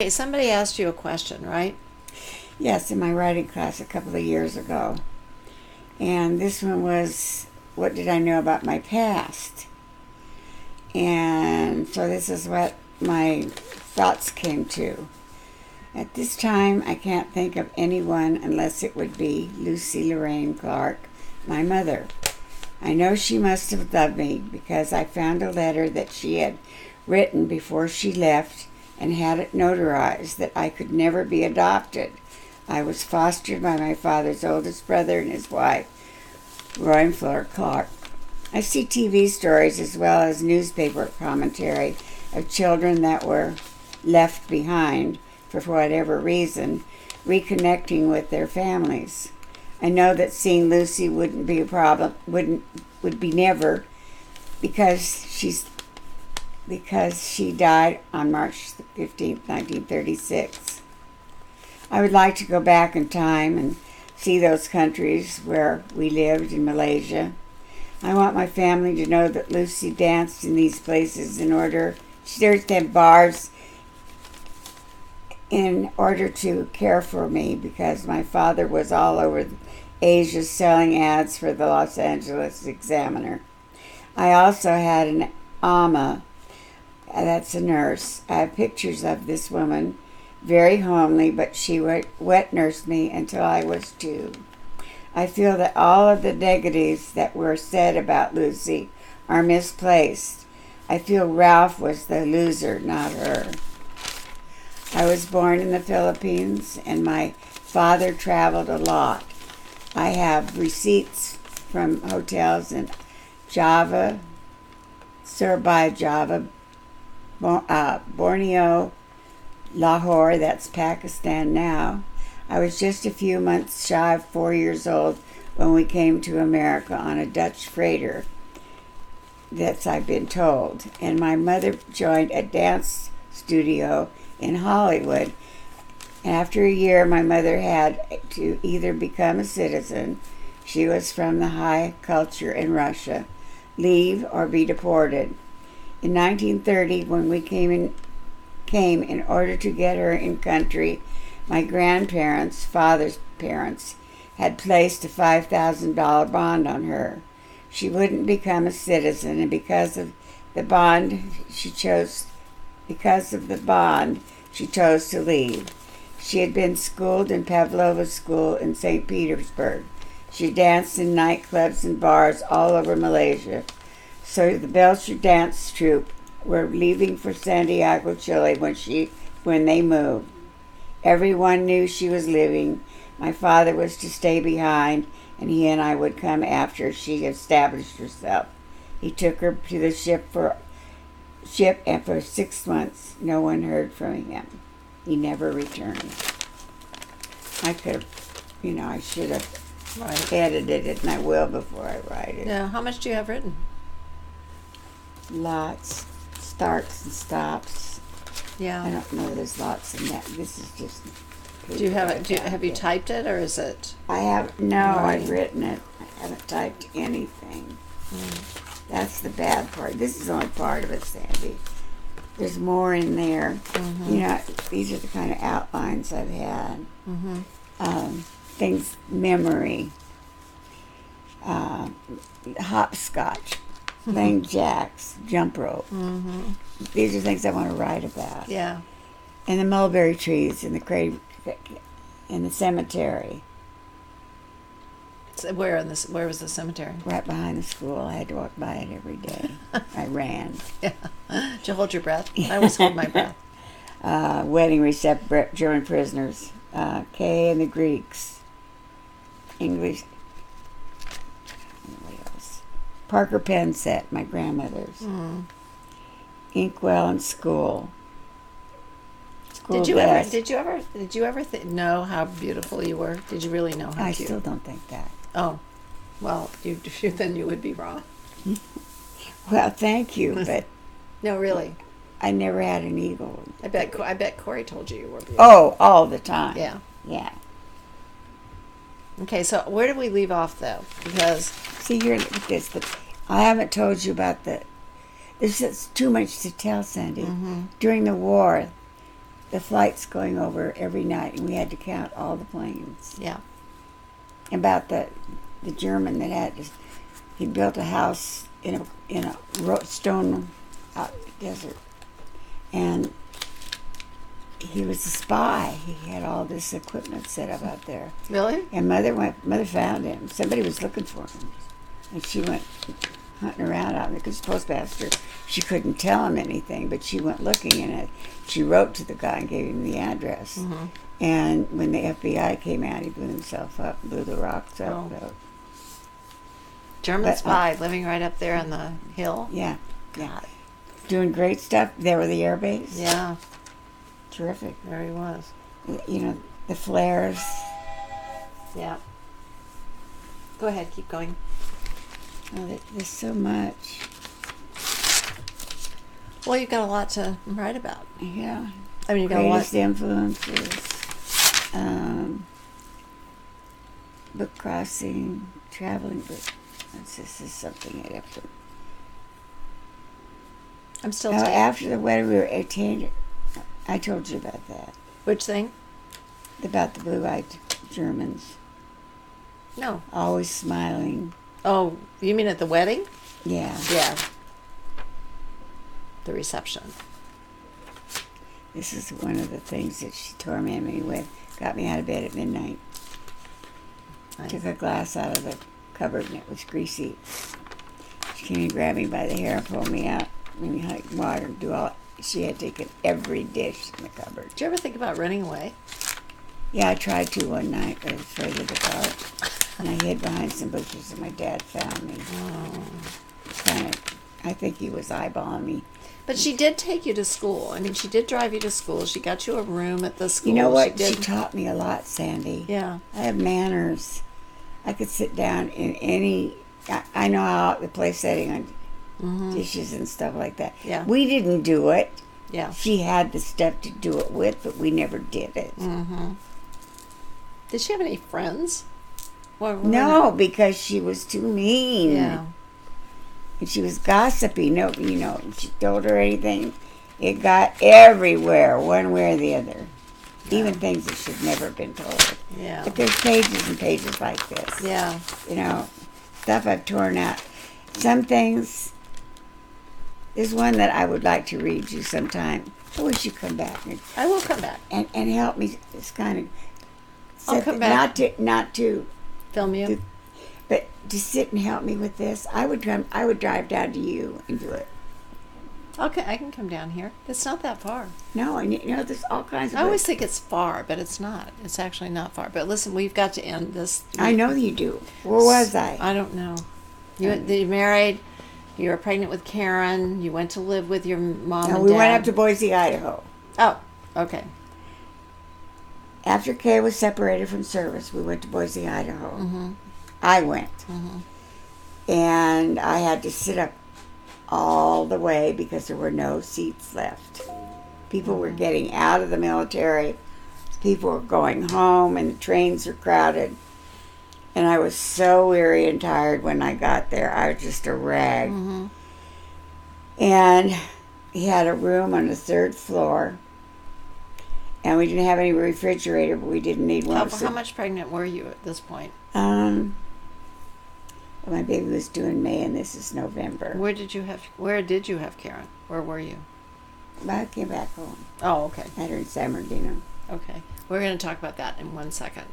Okay, somebody asked you a question, right? Yes, in my writing class a couple of years ago. And this one was, what did I know about my past? And so this is what my thoughts came to. At this time, I can't think of anyone unless it would be Lucy Lorraine Clark, my mother. I know she must have loved me because I found a letter that she had written before she left and had it notarized that I could never be adopted. I was fostered by my father's oldest brother and his wife, Roy and Flora Clark. I see TV stories as well as newspaper commentary of children that were left behind for whatever reason, reconnecting with their families. I know that seeing Lucy wouldn't be a problem, would be never, because she died on March 15th, 1936. I would like to go back in time and see those countries where we lived in Malaysia. I want my family to know that Lucy danced in these places she used to have bars in order to care for me because my father was all over Asia selling ads for the Los Angeles Examiner. I also had an ama, that's a nurse. I have pictures of this woman, very homely, but she wet nursed me until I was 2. I feel that all of the negatives that were said about Lucy are misplaced. I feel Ralph was the loser, not her. I was born in the Philippines, and my father traveled a lot. I have receipts from hotels in Java, Surabaya, Java, Borneo, Lahore, that's Pakistan now. I was just a few months shy of 4 years old when we came to America on a Dutch freighter. That's I've been told. And my mother joined a dance studio in Hollywood. And after a year, my mother had to either become a citizen, she was from the high culture in Russia, leave or be deported. In 1930, when we came in order to get her in country, my grandparents, father's parents, had placed a $5,000 bond on her. She wouldn't become a citizen, and because of the bond, she chose to leave. She had been schooled in Pavlova School in St. Petersburg. She danced in nightclubs and bars all over Malaysia. So the Belcher dance troupe were leaving for Santiago, Chile when they moved. Everyone knew she was leaving. My father was to stay behind, and he and I would come after she established herself. He took her to the ship, and for 6 months, no one heard from him. He never returned. I could have, I should have edited it, and I will before I write it. Now, how much do you have written? Lots. Starts and stops. Yeah. I don't know. There's lots in that. This is just. Do you have it? Have you typed it, or is it? I have no. Right. I've written it. I haven't typed anything. That's the bad part. This is only part of it, Sandy. There's more in there. Mm-hmm. These are the kind of outlines I've had. Mm-hmm. Things, memory, hopscotch, playing jacks, jump rope. Mm-hmm. These are things I want to write about. Yeah. And the mulberry trees in the cemetery. So where was the cemetery? Right behind the school. I had to walk by it every day. I ran. Yeah. Did you hold your breath? I always hold my breath. Wedding reception, German prisoners. Kay and the Greeks. English. What else? Parker pen set, my grandmother's. Mm. Inkwell in school. Did you ever know how beautiful you were? Did you really know how I cute? still don't think that. Oh, well, then you would be wrong. Well, thank you, but No, really. I never had an eagle. I bet Corey told you were beautiful. Oh, all the time. Yeah. Yeah. Okay, so where did we leave off though? Because See, here, this. I haven't told you about there's just too much to tell, Sandy. Mm-hmm. During the war, the flights going over every night, and we had to count all the planes. Yeah. About the German that had this, he built a house in a stone out in the desert, and he was a spy. He had all this equipment set up out there. Really? And Mother found him. Somebody was looking for him, and she went hunting around out there because postmaster, she couldn't tell him anything, but she went looking in it. She wrote to the guy and gave him the address. Mm-hmm. And when the FBI came out, he blew himself up, blew the rocks out. Oh. German spy living right up there on the hill. Yeah, yeah, doing great stuff. There were the air base. Yeah, terrific. there he was. You know, the flares. Yeah. Go ahead, keep going. Oh, there's so much. Well, you've got a lot to write about. Yeah. I mean, you've got Greatest a lot. influences. Book crossing, traveling book. This is something I'd have to. I'm still. After the wedding, we were 18. I told you about that. Which thing? About the blue-eyed Germans. No. Always smiling. Oh, you mean at the wedding? Yeah. Yeah. The reception. This is one of the things that she tormented me with. Got me out of bed at midnight. Nice. Took a glass out of the cupboard and it was greasy. She came and grabbed me by the hair and pulled me out. Made me hot water and do all. She had taken every dish in the cupboard. Did you ever think about running away? Yeah, I tried to one night, but I was afraid of the dark. And I hid behind some bushes and my dad found me. I think he was eyeballing me. But she did take you to school. I mean, she did drive you to school. She got you a room at the school. You know what? She taught me a lot, Sandy. Yeah. I have manners. I could sit down in any. I know how the place setting on dishes and stuff like that. Yeah. We didn't do it. Yeah. She had the stuff to do it with, but we never did it. Mm-hmm. Did she have any friends? No, because she was too mean. Yeah. And she was gossipy. No, if she told her anything, it got everywhere, one way or the other. Yeah. Even things that should never have been told. Yeah. But there's pages and pages like this. Yeah. Stuff I've torn out. Some things. There's one that I would like to read you sometime. I wish you'd come back. I will come back. And help me. It's kind of. I'll come back. Not to film you. But to sit and help me with this, I would drive down to you and do it. Okay, I can come down here. It's not that far. No, there's all kinds of. I always think it's far, but it's not. It's actually not far. But listen, we've got to end this. I know you do. Where was I? I don't know. You married. You were pregnant with Karen. You went to live with your mom and dad. We went up to Boise, Idaho. Oh, okay. After Kay was separated from service, we went to Boise, Idaho. Mm-hmm. I went. Mm-hmm. And I had to sit up all the way because there were no seats left. People were getting out of the military. People were going home, and the trains were crowded. And I was so weary and tired when I got there. I was just a rag. Mm-hmm. And he had a room on the third floor. And we didn't have any refrigerator, but we didn't need one. How much pregnant were you at this point? My baby was due in May, and this is November. Where did you have Karen? Where were you? I came back home. Oh, okay. Had her in San Bernardino. Okay. We're going to talk about that in 1 second.